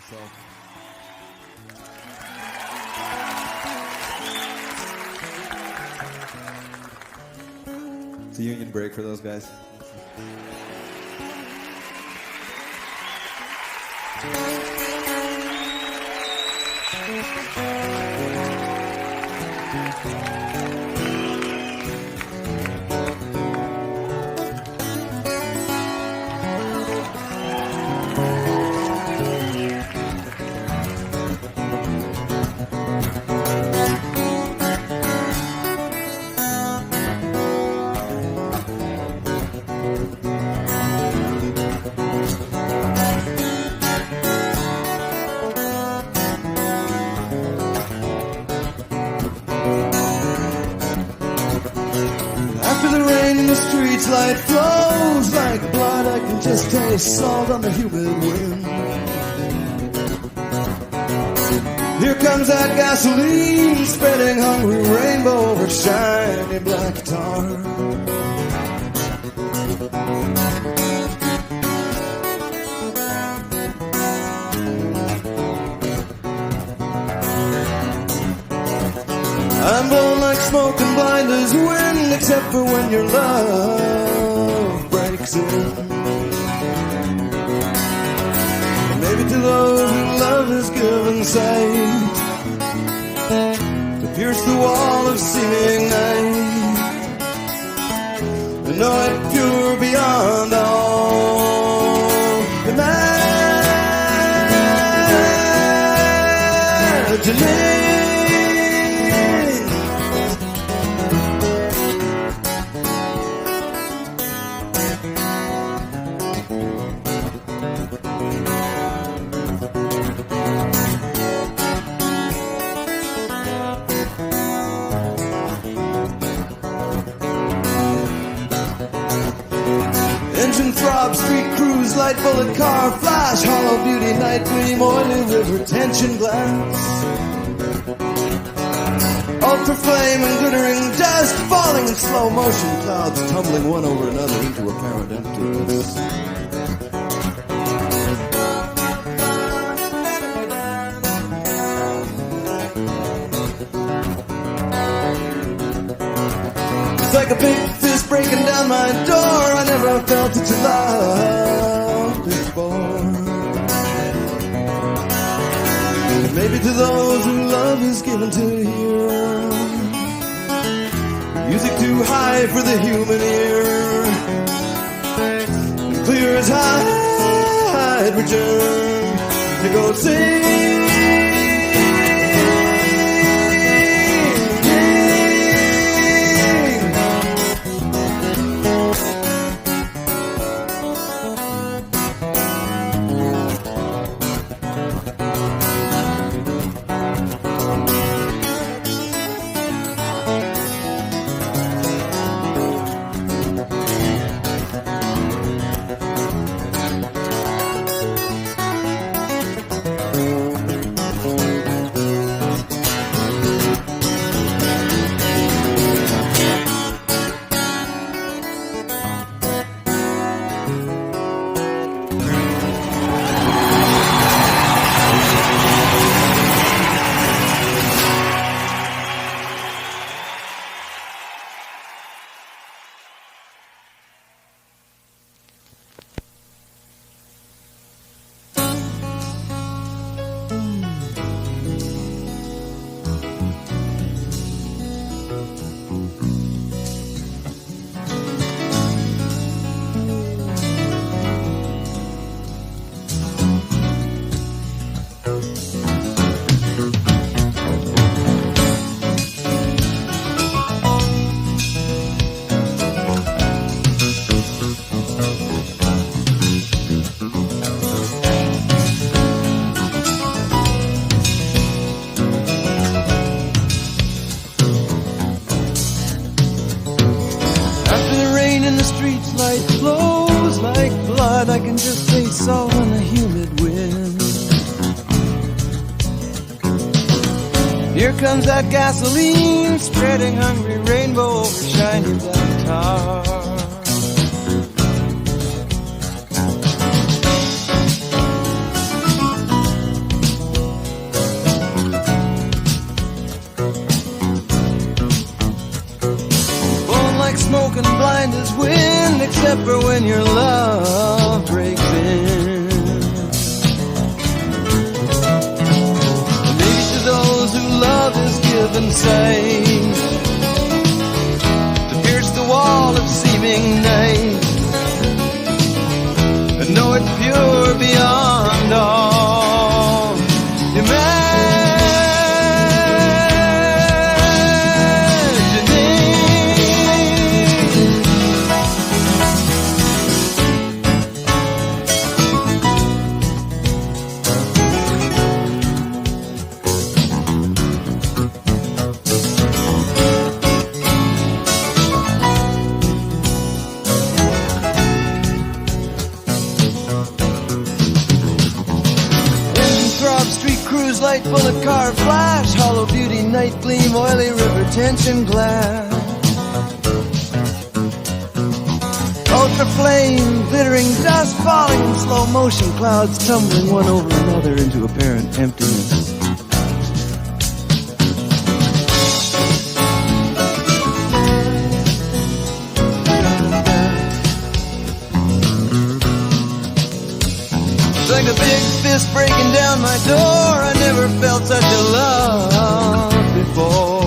So. It's a union break for those guys. Light flows like blood, I can just taste salt on the humid wind. Here comes that gasoline, spreading hungry rainbow over shiny black tar. I'm blown like smoke and blind as wind, except for when your love breaks in. Maybe to those who love is given sight to pierce the wall of seeming night and know it pure beyond all imagining. Street cruise, light bullet car, flash, hollow beauty, night gleam, oily river, tension glass. Ultra flame and glittering dust, falling in slow motion, clouds tumbling one over another into apparent emptiness. It's like a big fist breaking down my door. I never felt such a love before. Maybe to those who love is given to hear music too high for the human ear, clear as hydrogen to go sing. I can just taste salt on the humid wind. Here comes that gasoline, spreading hungry rainbow over shiny black tar. except for when your love breaks in. And maybe to those who love is given sight to pierce the wall of seeming night and know it's pure beyond all light bullet car flash, hollow beauty, night gleam, oily river tension glass. Ultra flame, glittering dust falling in slow motion, clouds tumbling one over another into apparent emptiness. It's like a big fist breaking down my door. I never felt such a love before.